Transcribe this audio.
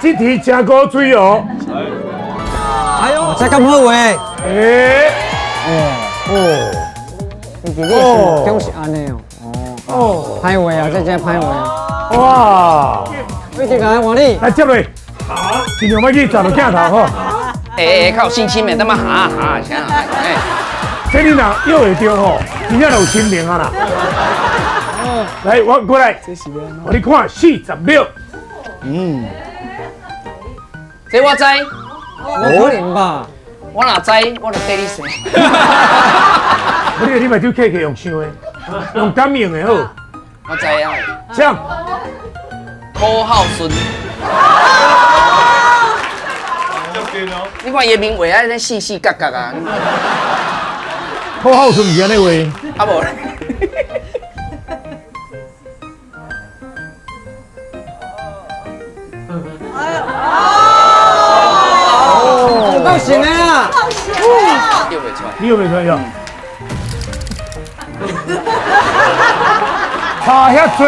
这题真高水哦。哎呦，这咁好诶！你弟弟是恭喜安尼哦。歹话啊，这真歹话。哇！你这个换你。来接落，尽量要去抓到镜头吼。较有信心的，他妈哈，啥？这你若又会着吼，真正有亲民啊啦。来，我过来，我你看40秒。这我知，我可能吧。我哪知，我就跟你说。你咪就客用想的，用感应的好。我知啊。像柯浩顺。你看叶明伟啊，那细细角角啊。好好顺是安尼话。啊无。够行的啊！又袂出来。你有没有看到？差遐多。